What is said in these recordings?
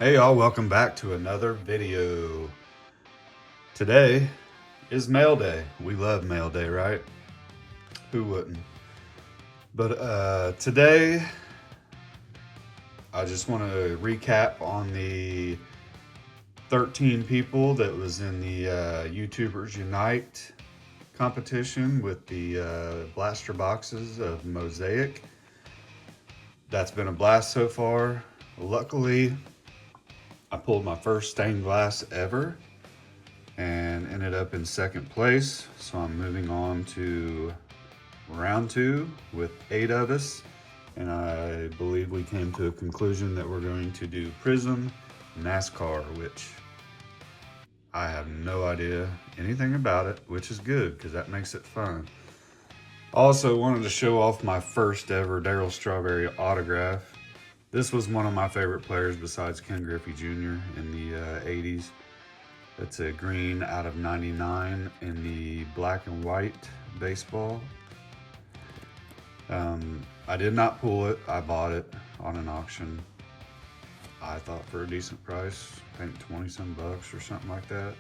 Hey y'all, welcome back to another video. Today is mail day. We love mail day, right? Who wouldn't? But today, I just want to recap on the 13 people that was in the YouTubers Unite competition with the blaster boxes of Mosaic. That's been a blast so far. Luckily, I pulled my first stained glass ever and ended up in second place. So I'm moving on to round 2 with 8 of us. And I believe we came to a conclusion that we're going to do Prism NASCAR, which I have no idea anything about it, which is good because that makes it fun. Also wanted to show off my first ever Darryl Strawberry autograph. This was one of my favorite players besides Ken Griffey Jr. in the 80s. It's a green out of 99 in the black and white baseball. I did not pull it. I bought it on an auction. I thought for a decent price, I think 20 some bucks or something like that.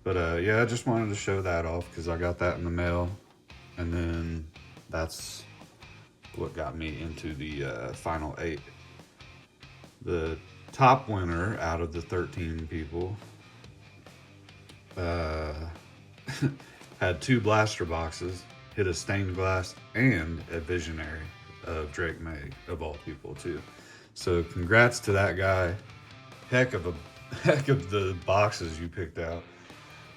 But yeah, I just wanted to show that off because I got that in the mail. And then that's what got me into the final 8. The top winner out of the 13 people had 2 blaster boxes, hit a stained glass, and a visionary of Drake May, of all people, too. So congrats to that guy. Heck of the boxes you picked out.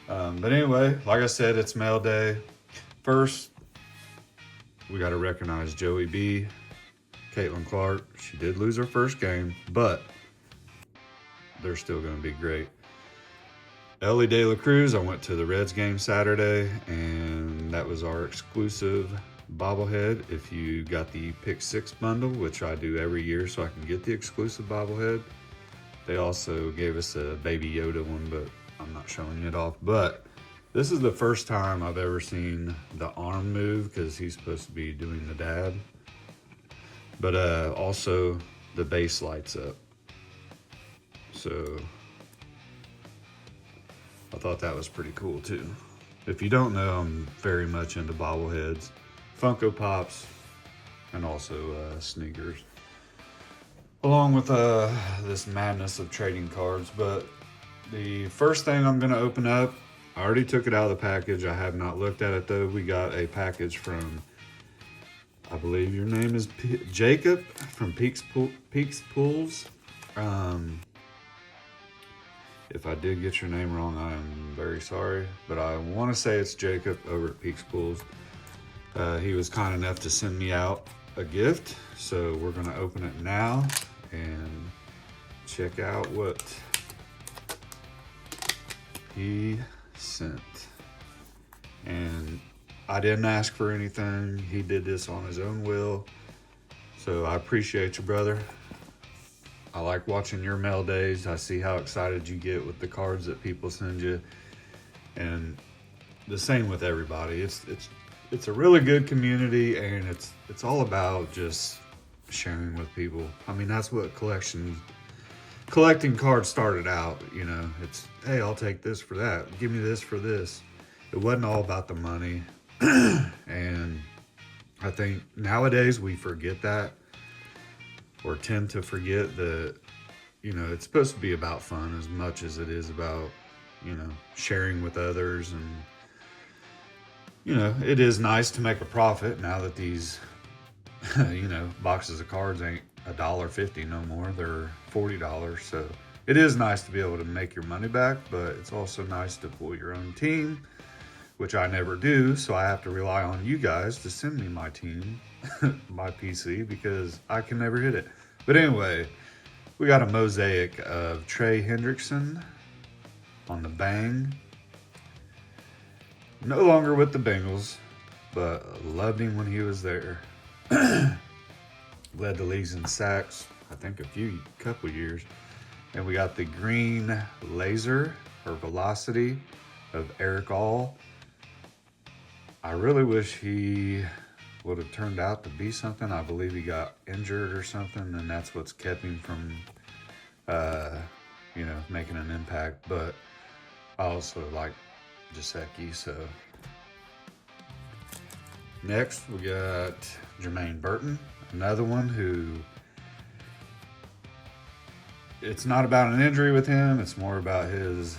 But anyway, like I said, it's mail day. First, we got to recognize Joey B. Caitlin Clark. She did lose her first game, but they're still going to be great. Ellie De La Cruz, I went to the Reds game Saturday, and that was our exclusive bobblehead. If you got the Pick 6 bundle, which I do every year so I can get the exclusive bobblehead. They also gave us a Baby Yoda one, but I'm not showing it off. But this is the first time I've ever seen the arm move because he's supposed to be doing the dad. But also the base lights up. So I thought that was pretty cool too. If you don't know, I'm very much into bobbleheads, Funko Pops, and also sneakers. Along with this madness of trading cards. But the first thing I'm gonna open up, I already took it out of the package. I have not looked at it though. We got a package from, I believe your name is Jacob from PEAKSPULLS. If I did get your name wrong, I am very sorry. But I want to say it's Jacob over at PEAKSPULLS. He was kind enough to send me out a gift. So we're going to open it now and check out what he sent. And I didn't ask for anything. He did this on his own will. So I appreciate you, brother. I like watching your mail days. I see how excited you get with the cards that people send you. And the same with everybody. It's a really good community, and it's all about just sharing with people. I mean, that's what collecting cards started out, you know. It's, hey, I'll take this for that. Give me this for this. It wasn't all about the money. And I think nowadays we forget that, or tend to forget that, you know, it's supposed to be about fun as much as it is about, you know, sharing with others. And, you know, it is nice to make a profit now that these, you know, boxes of cards ain't $1.50 no more. They're $40. So it is nice to be able to make your money back, but it's also nice to pull your own team, which I never do, so I have to rely on you guys to send me my team, my PC, because I can never hit it. But anyway, we got a mosaic of Trey Hendrickson on the bang. No longer with the Bengals, but loved him when he was there. Led the leagues in sacks, I think a couple years. And we got the green laser, or velocity, of Eric All. I really wish he would have turned out to be something. I believe he got injured or something, and that's what's kept him from you know, making an impact. But I also like Gesicki. So next we got Jermaine Burton, another one who, it's not about an injury with him. It's more about his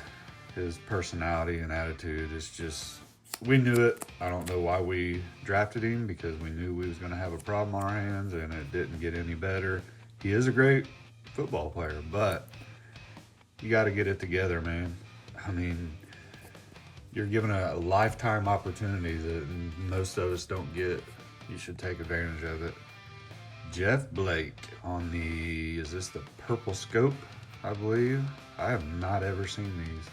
personality and attitude. It's just, we knew it. I don't know why we drafted him, because we knew we was going to have a problem on our hands, and it didn't get any better. He is a great football player, but you got to get it together, man. I mean, you're given a lifetime opportunity that most of us don't get. You should take advantage of it. Jeff Blake on the, is this the Purple Scope, I believe? I have not ever seen these.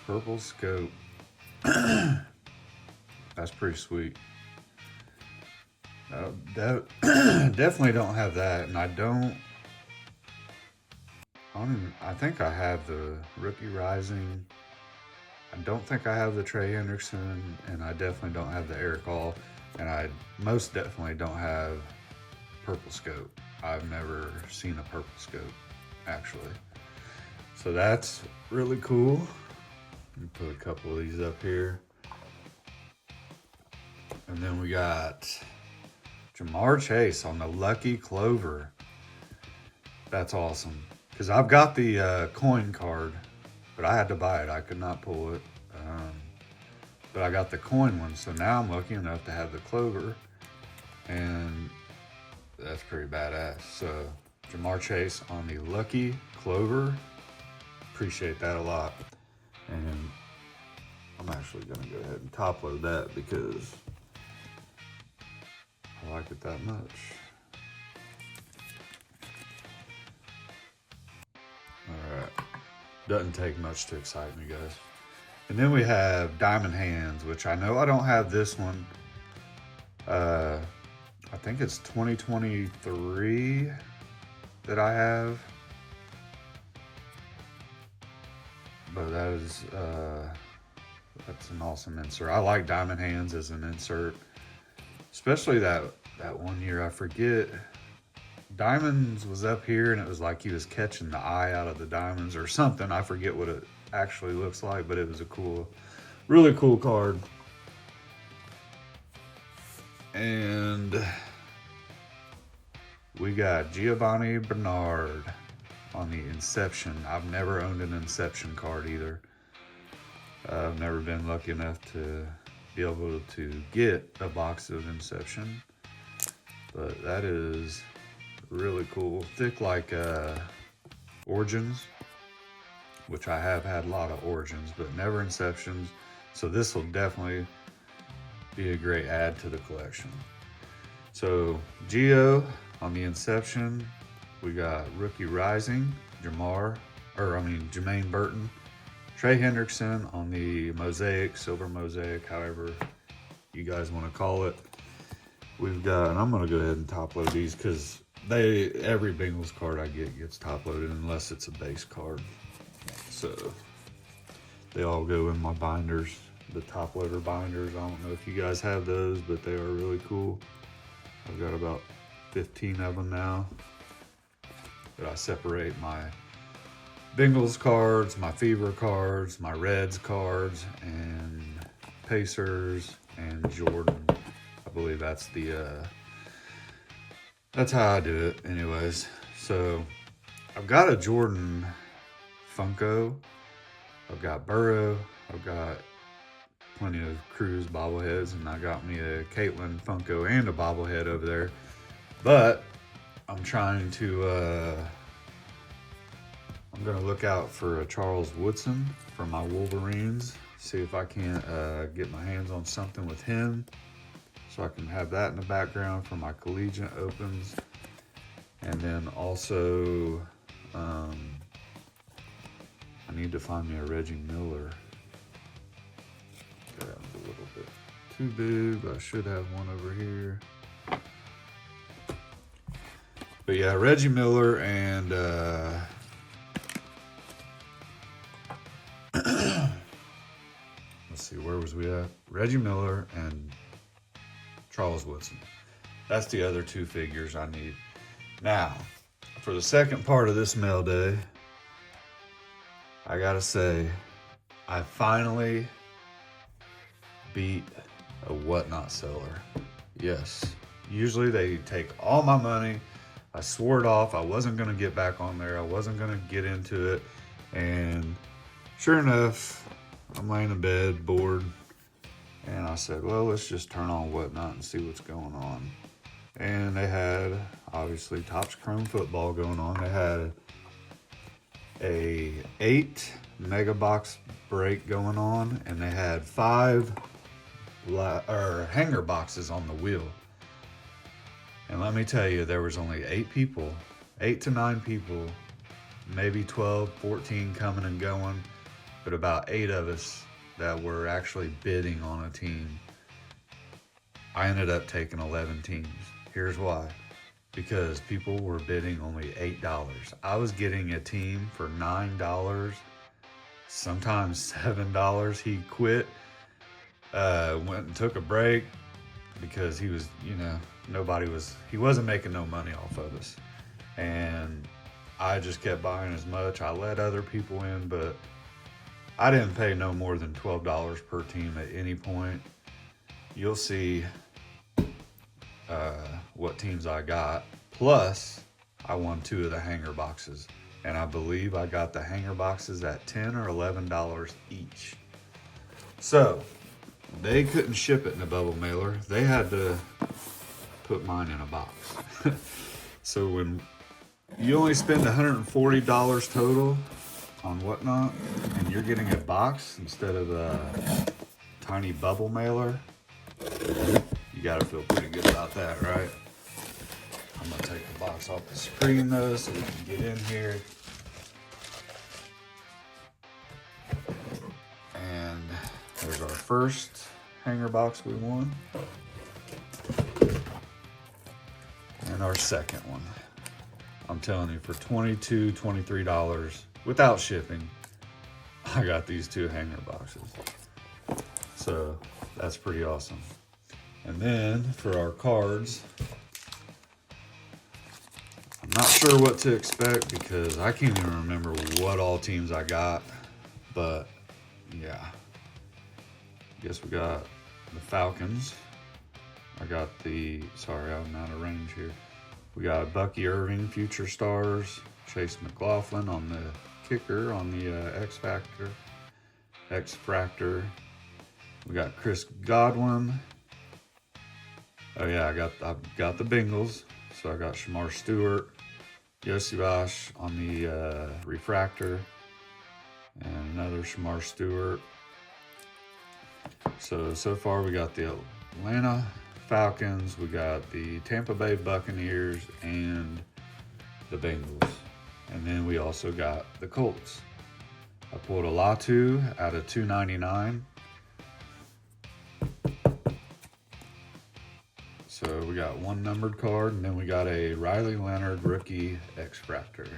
Purple Scope. That's pretty sweet. Definitely don't have that, and I think I have the Rookie Rising. I don't think I have the Trey Hendrickson, and I definitely don't have the Eric Hall, and I most definitely don't have Purple Scope. I've never seen a Purple Scope, actually. So that's really cool. Let me put a couple of these up here. And then we got Jamar Chase on the Lucky Clover. That's awesome. Because I've got the coin card, but I had to buy it. I could not pull it. But I got the coin one, so now I'm lucky enough to have the Clover. And that's pretty badass. So Jamar Chase on the Lucky Clover. Appreciate that a lot. And I'm actually going to go ahead and top load that because I like it that much. Alright. Doesn't take much to excite me, guys. And then we have Diamond Hands, which I know I don't have this one. I think it's 2023 that I have. But that is, that's an awesome insert. I like Diamond Hands as an insert. Especially that one year, I forget. Diamonds was up here and it was like he was catching the eye out of the diamonds or something. I forget what it actually looks like, but it was a cool, really cool card. And we got Giovanni Bernard on the Inception. I've never owned an Inception card either. I've never been lucky enough to be able to get a box of Inception. But that is really cool. Thick like Origins, which I have had a lot of Origins, but never Inceptions. So this will definitely be a great add to the collection. So Geo on the Inception, we got Rookie Rising, Jermaine Burton, Trey Hendrickson on the Mosaic, Silver Mosaic, however you guys want to call it. We've got, and I'm going to go ahead and top load these because every Bengals card I get gets top loaded unless it's a base card. So they all go in my binders, the top loader binders. I don't know if you guys have those, but they are really cool. I've got about 15 of them now. But I separate my Bengals cards, my Fever cards, my Reds cards, and Pacers and Jordan. I believe that's that's how I do it anyways. So I've got a Jordan Funko. I've got Burrow. I've got plenty of Cruz bobbleheads, and I got me a Caitlin Funko and a bobblehead over there. But I'm trying to, I'm going to look out for a Charles Woodson for my Wolverines. See if I can't get my hands on something with him. So I can have that in the background for my collegiate opens. And then also, I need to find me a Reggie Miller. That one's a little bit too big, but I should have one over here. But yeah, Reggie Miller and let's see, where was we at? Reggie Miller and Charles Woodson. That's the other two figures I need. Now, for the second part of this mail day, I gotta say, I finally beat a Whatnot seller. Yes, usually they take all my money. I swore it off. I wasn't gonna get back on there. I wasn't gonna get into it. And sure enough, I'm laying in bed, bored. And I said, well, let's just turn on Whatnot and see what's going on. And they had, obviously, Topps Chrome football going on. They had a 8 mega box break going on, and they had 5 hanger boxes on the wheel. And let me tell you, there was only 8 people, 8 to 9 people, maybe 12, 14 coming and going, but about 8 of us that were actually bidding on a team. I ended up taking 11 teams. Here's why. Because people were bidding only $8. I was getting a team for $9, sometimes $7. He quit, went and took a break because he was, he wasn't making no money off of us. And I just kept buying as much. I let other people in, but I didn't pay no more than $12 per team at any point. You'll see what teams I got. Plus, I won 2 of the hanger boxes. And I believe I got the hanger boxes at $10 or $11 each. So, they couldn't ship it in a bubble mailer. They had to put mine in a box. So when you only spend $140 total on Whatnot, and you're getting a box instead of a tiny bubble mailer, you gotta feel pretty good about that, right? I'm gonna take the box off the screen though, so we can get in here. And there's our first hanger box we won. And our second one. I'm telling you, for $22, $23 without shipping, I got these 2 hanger boxes. So that's pretty awesome. And then for our cards, I'm not sure what to expect because I can't even remember what all teams I got. But yeah, I guess we got the Falcons. I got sorry, I'm out of range here. We got Bucky Irving, Future Stars, Chase McLaughlin on the kicker on the X-Fractor. We got Chris Godwin. Oh yeah, I got the Bengals. So I got Shamar Stewart, Yosivash on the refractor, and another Shamar Stewart. So far we got the Atlanta Falcons, we got the Tampa Bay Buccaneers, and the Bengals. And then we also got the Colts. I pulled a Latu out of $2.99. So we got 1 numbered card, and then we got a Riley Leonard rookie X-Fractor.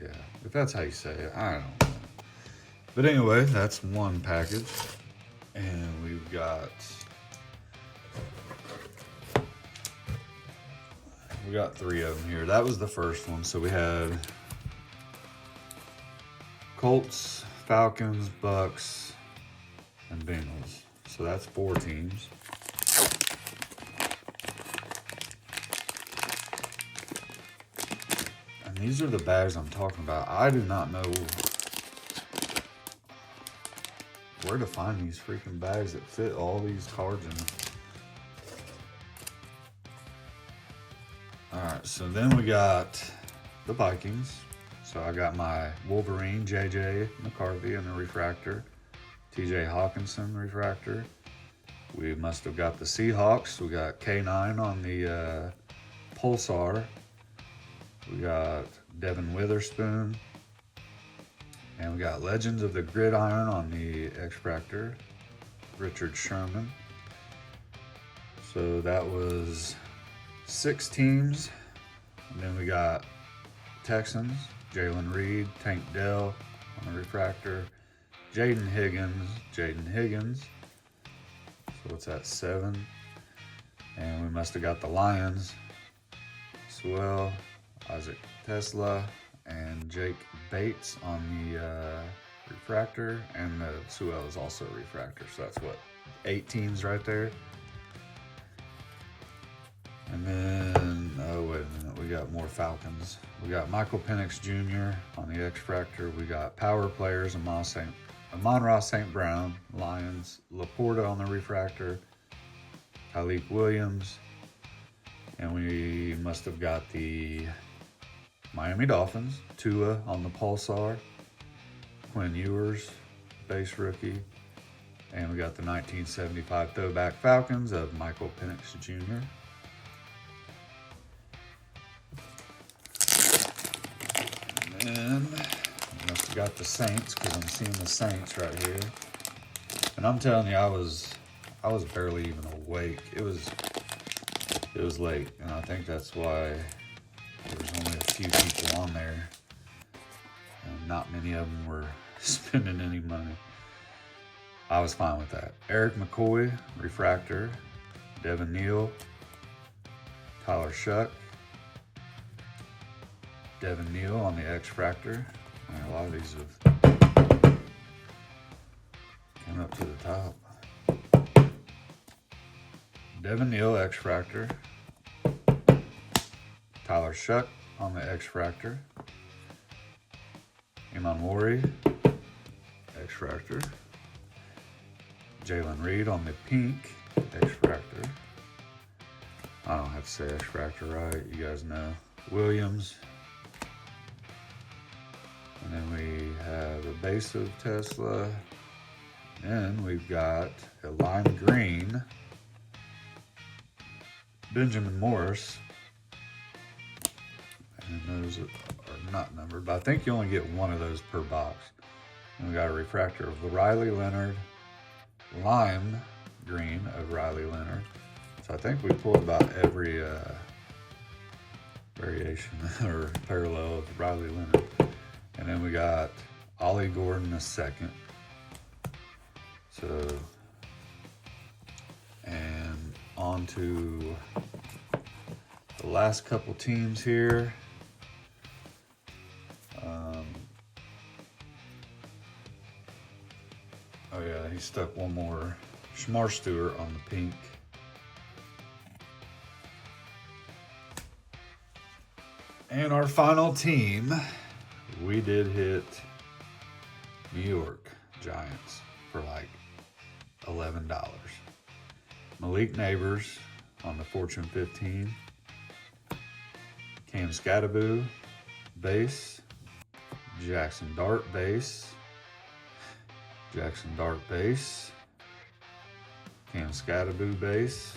Yeah, if that's how you say it, I don't know. But anyway, that's 1 package. And we've got 3 of them here. That was the first one. So we had Colts, Falcons, Bucks, and Bengals. So that's 4 teams. And these are the bags I'm talking about. I do not know where to find these freaking bags that fit all these cards in. Alright, so then we got the Vikings. So I got my Wolverine, JJ McCarthy in the refractor. TJ Hawkinson refractor. We must have got the Seahawks. We got K9 on the Pulsar. We got Devin Witherspoon. And we got Legends of the Gridiron on the X-Fractor. Richard Sherman. So that was 6 teams. And then we got Texans, Jalen Reed, Tank Dell on the refractor. Jaden Higgins. So what's that, 7? And we must have got the Lions as well. Isaac Tesla, and Jake Bates on the refractor, and the Sewell is also a refractor. So that's what, 8 teams right there. And then, oh wait a minute, we got more Falcons. We got Michael Penix Jr. on the X-Fractor. We got power players, Amon-Ra St. Brown, Lions, Laporta on the refractor, Tyleek Williams, and we must have got the Miami Dolphins, Tua on the Pulsar, Quinn Ewers, base rookie, and we got the 1975 throwback Falcons of Michael Penix Jr. And I must have got the Saints, because I'm seeing the Saints right here. And I'm telling you, I was barely even awake. It was late, and I think that's why there was only a few people on there, and not many of them were spending any money. I was fine with that. Eric McCoy, refractor, Devin Neal, Tyler Shuck, Devin Neal on the X-Fractor. And a lot of these have came up to the top. Devin Neal, X-Fractor. Tyler Shuck on the X-Fractor. Iman Lori, X-Fractor. Jalen Reed on the pink X-Fractor. I don't have to say X-Fractor right, you guys know. Williams. And then we have a base of Tesla. And we've got a lime green Benjamin Morris. And those are not numbered, but I think you only get one of those per box. And we got a refractor of Riley Leonard, lime green of Riley Leonard. So I think we pulled about every variation or parallel of Riley Leonard. And then we got Ollie Gordon a second. So, and on to the last couple teams here. Oh yeah, he stuck one more Shamar Stewart on the pink. And our final team, we did hit New York Giants for like $11. Malik Neighbors on the Fortune 15. Cam Scattaboo, base. Jackson Dart, base. Jackson Dart, base. Cam Scattaboo, base.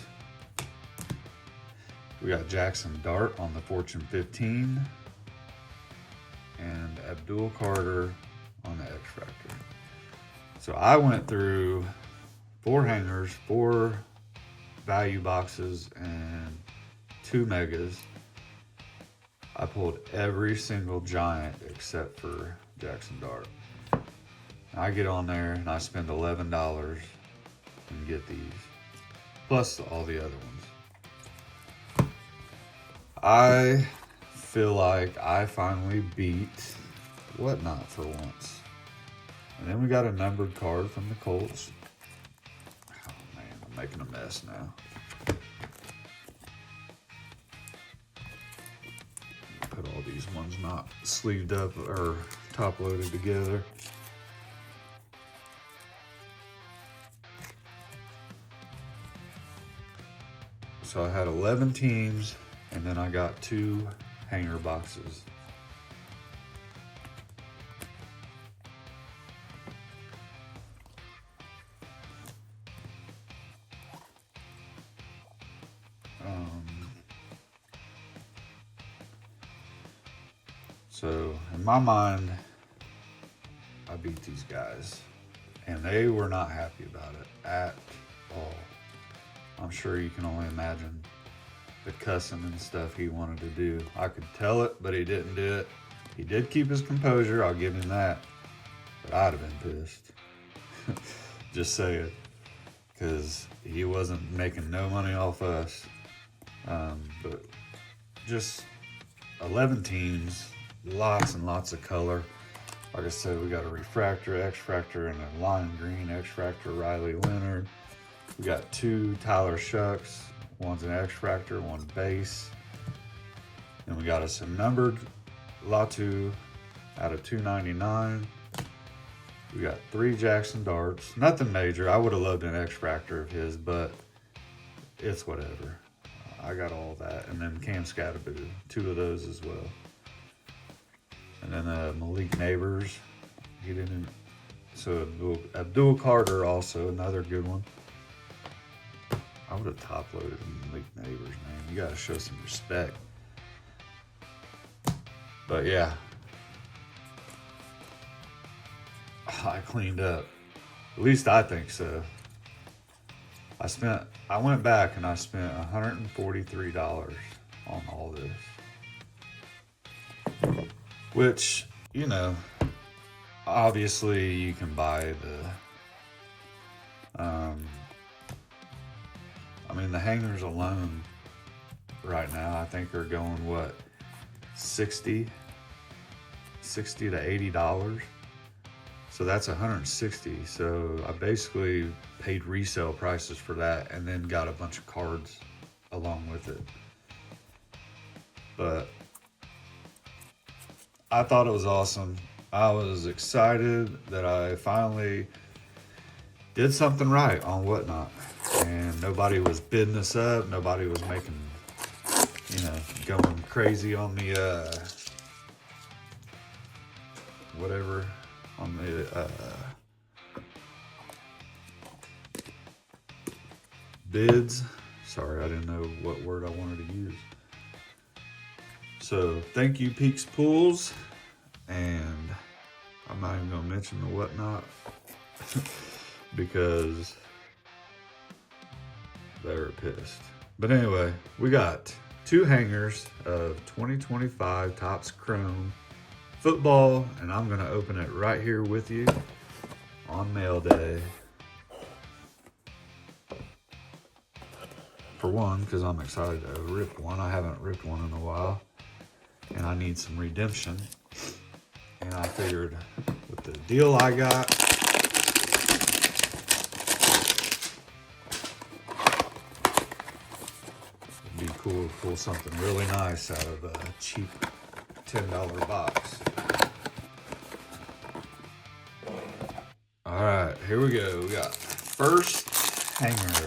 We got Jackson Dart on the Fortune 15. And Abdul Carter on the X-Fractor. So I went through 4 hangers, 4 value boxes, and 2 megas. I pulled every single giant except for Jackson Dart. I get on there and I spend $11 and get these, plus all the other ones. I feel like I finally beat Whatnot for once. And then we got a numbered card from the Colts. Oh man, I'm making a mess now. Put all these ones not sleeved up or top loaded together. So I had 11 teams, and then I got 2 hanger boxes. So in my mind, I beat these guys, and they were not happy about it at all. I'm sure you can only imagine the cussing and stuff he wanted to do. I could tell it, but he didn't do it. He did keep his composure, I'll give him that. But I'd have been pissed. Just saying. Because he wasn't making no money off us. But just 11 teams, lots and lots of color. Like I said, we got a refractor, X-Fractor, and a lime green X-Fractor Riley Leonard. We got 2 Tyler Shucks. One's an X-Fractor, one base. And we got us a numbered Latu out of 299. We got 3 Jackson darts. Nothing major. I would have loved an X-Fractor of his, but it's whatever. I got all that. And then Cam Scatterboo, 2 of those as well. And then Malik Neighbors. He didn't. So Abdul Carter also, another good one. I would have top loaded Malik Neighbors, man. You got to show some respect. But yeah, I cleaned up. At least I think so. I went back and I spent $143 on all this. Which, you know, obviously you can buy the hangers alone right now, I think are going, what, $60 to $80. So that's $160. So I basically paid resale prices for that and then got a bunch of cards along with it. But I thought it was awesome. I was excited that I finally did something right on Whatnot. And nobody was bidding us up. Nobody was making, going crazy on the, whatever, on the, bids. Sorry, I didn't know what word I wanted to use. So thank you, PEAKSPULLS. And I'm not even gonna mention the Whatnot because they're pissed. But anyway, we got 2 hangers of 2025 Topps Chrome football, and I'm gonna open it right here with you on mail day. For one, because I'm excited to rip one. I haven't ripped one in a while, and I need some redemption. And I figured with the deal I got, it'd be cool to pull something really nice out of a cheap $10 box. All right, here we go. We got first hanger.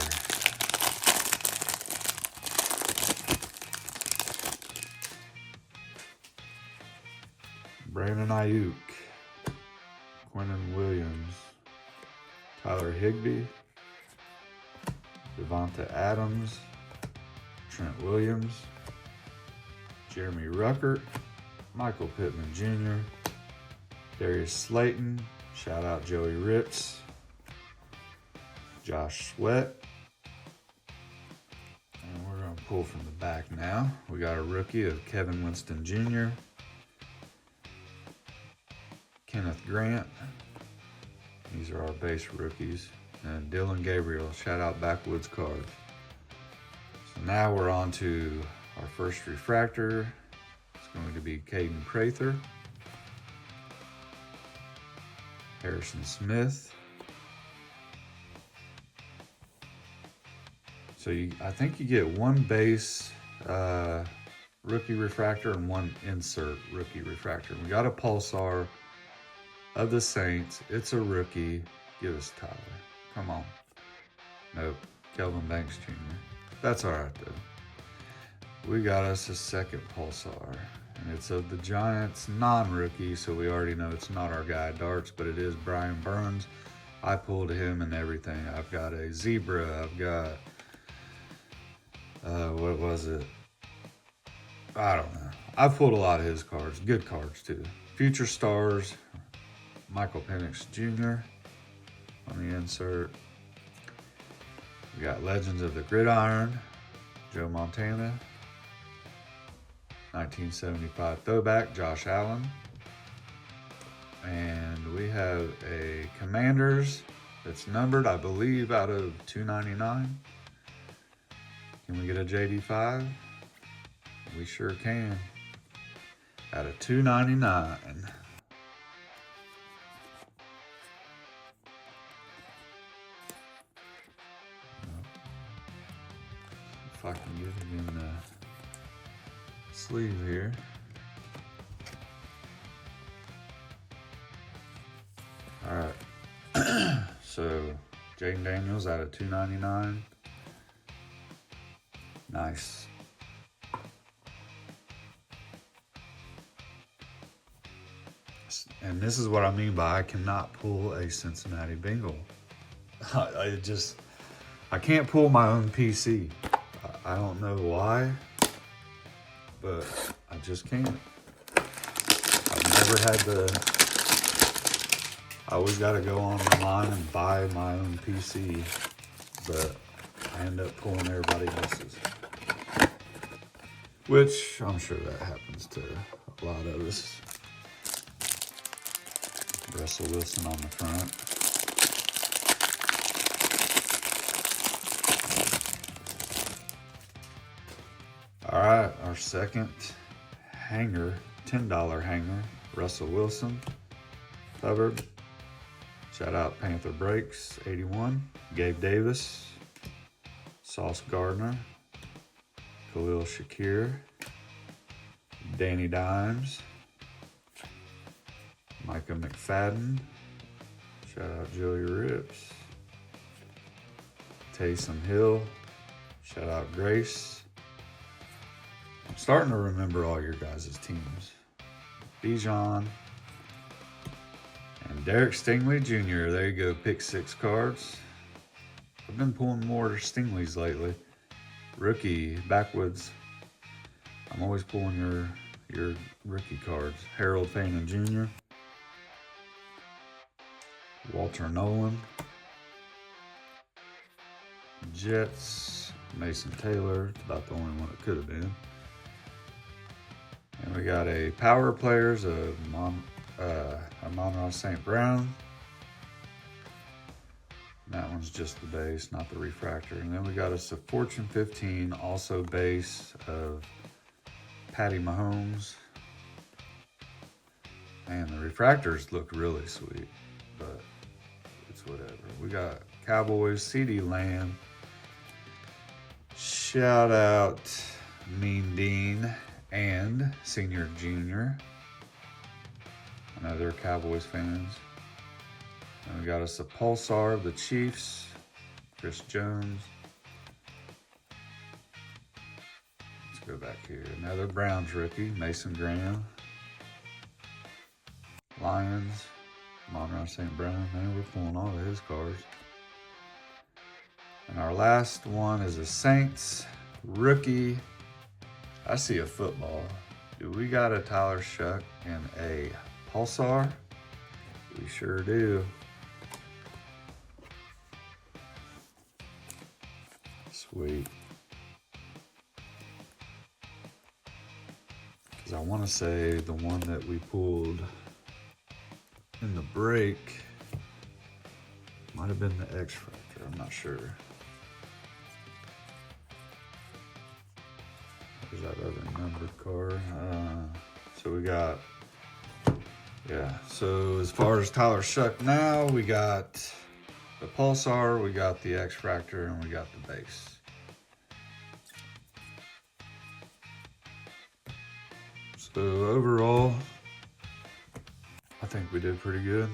Brandon Ayuk, Quinnen Williams, Tyler Higbee, Devonta Adams, Trent Williams, Jeremy Ruckert, Michael Pittman Jr., Darius Slayton, shout out Joey Ritz, Josh Sweat, and we're going to pull from the back now. We got a rookie of Kevin Winston Jr., Kenneth Grant, these are our base rookies, and Dylan Gabriel, shout out Backwoods Cards. So now we're on to our first refractor. It's going to be Caden Prather, Harrison Smith. So I think you get 1 base rookie refractor and 1 insert rookie refractor. We got a Pulsar of the Saints. It's a rookie. Give us Tyler. Come on. Nope. Kelvin Banks Jr. That's all right, though. We got us a second Pulsar, and it's of the Giants non-rookie, so we already know it's not our guy Darts, but it is Brian Burns. I pulled him and everything. I've got a Zebra. I've got, what was it? I don't know. I've pulled a lot of his cards. Good cards, too. Future Stars, Michael Penix Jr. on the insert. We got Legends of the Gridiron, Joe Montana. 1975 throwback, Josh Allen. And we have a Commanders that's numbered, I believe, out of 299. Can we get a JD5? We sure can. out of 299. If I can get it in the sleeve here. All right. So Jaden Daniels out of 299. Nice. And this is what I mean by I cannot pull a Cincinnati Bengal. I can't pull my own PC. I don't know why, but I just can't. I've never had I always got to go online and buy my own PC, but I end up pulling everybody else's. Which I'm sure that happens to a lot of us. Russell Wilson on the front. All right, our second hanger, $10 hanger, Russell Wilson, covered. Shout out Panther Breaks, 81. Gabe Davis, Sauce Gardner, Khalil Shakir, Danny Dimes, Micah McFadden, shout out Joey Rips, Taysom Hill, shout out Grace. I'm starting to remember all your guys' teams. Bijan and Derek Stingley Jr. There you go, pick 6 cards. I've been pulling more Stingleys lately. Rookie, backwoods. I'm always pulling your rookie cards. Harold Payne Jr., Walter Nolan, Jets, Mason Taylor. It's about the only one it could have been. And we got a Power Players of Amon-Ra St. Brown. That one's just the base, not the refractor. And then we got us a Fortune 15, also base of Patty Mahomes. And the refractors look really sweet, but it's whatever. We got Cowboys, CD Lamb. Shout out Mean Dean and Senior Junior. I know they're Cowboys fans. And we got us a Pulsar of the Chiefs, Chris Jones. Let's go back here. Another Browns rookie, Mason Graham. Lions, Amon-Ra St. Brown. Man, we're pulling all of his cards. And our last one is a Saints rookie. I see a football. Do we got a Tyler Shuck and a Pulsar? We sure do. Sweet. Because I want to say the one that we pulled in the break might have been the X-Factor. I'm not sure. There's that other numbered card. So we got, yeah. So as far as Tyler Shuck now, we got the Pulsar, we got the X-Factor, and we got the base. So overall, I think we did pretty good.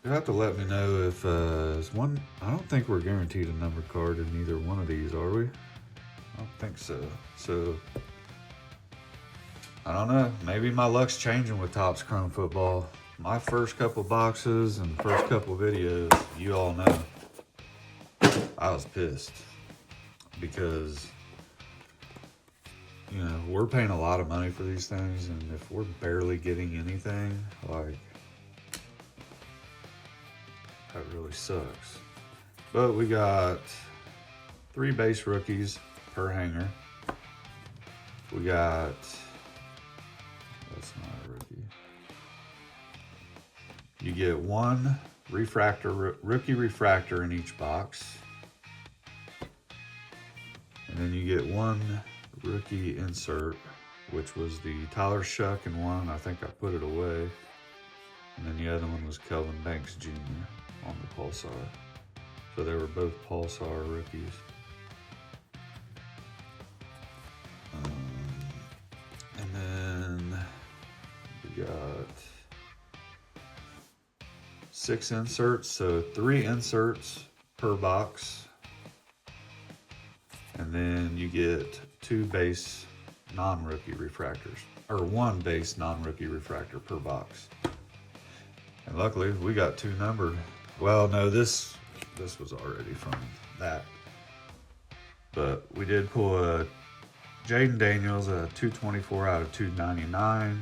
You'll have to let me know if it's one. I don't think we're guaranteed a numbered card in either one of these, are we? I don't think so. So I don't know. Maybe my luck's changing with Topps Chrome Football. My first couple boxes and first couple videos, you all know, I was pissed because, you know, we're paying a lot of money for these things, and if we're barely getting anything, like, that really sucks. But we got 3 base rookies per hanger. We got, that's not a rookie. You get 1 refractor, rookie refractor in each box. And then you get one rookie insert, which was the Tyler Shuck in one. I think I put it away. And then the other one was Kelvin Banks Jr. on the Pulsar. So they were both Pulsar rookies. And then we got 6 inserts, so 3 inserts per box. And then you get 2 base non-rookie refractors, or 1 base non-rookie refractor per box. And luckily we got 2 numbered. Well, no, this was already from that. But we did pull a Jaden Daniels, a 224 out of 299.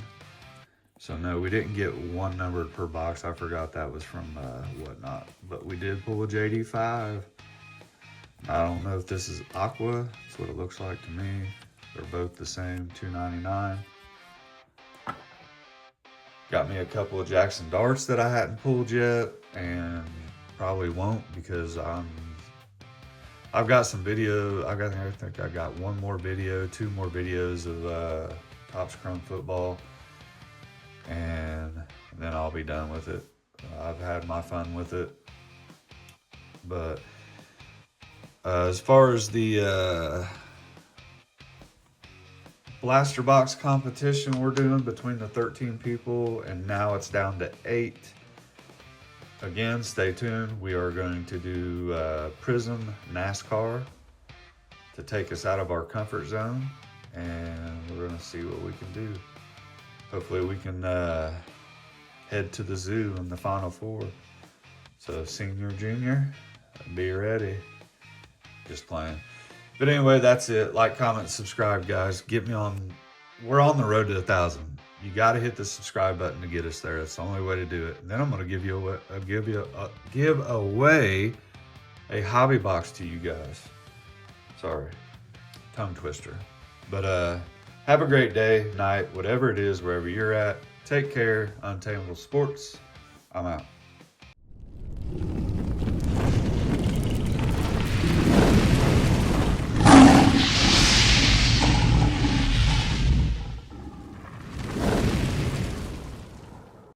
So no, we didn't get 1 numbered per box. I forgot that was from Whatnot. But we did pull a JD5. I don't know if this is Aqua. That's what it looks like to me. They're both the same, 299. Got me a couple of Jackson Darts that I hadn't pulled yet, and probably won't because I've got some video. I think I got 1 more video, 2 more videos of Topps Chrome football, and then I'll be done with it. I've had my fun with it, but as far as the blaster box competition we're doing between the 13 people, and now it's down to 8. Again, stay tuned. We are going to do Prism NASCAR to take us out of our comfort zone, and we're going to see what we can do. Hopefully we can head to the zoo in the Final 4. So senior, junior, be ready. Just playing. But anyway, that's it. Like, comment, subscribe, guys. Get me on. We're on the road to 1,000. You got to hit the subscribe button to get us there. That's the only way to do it. And then I'm going to give away a hobby box to you guys. Sorry, tongue twister. But have a great day, night, whatever it is, wherever you're at. Take care. Untamable Sports. I'm out.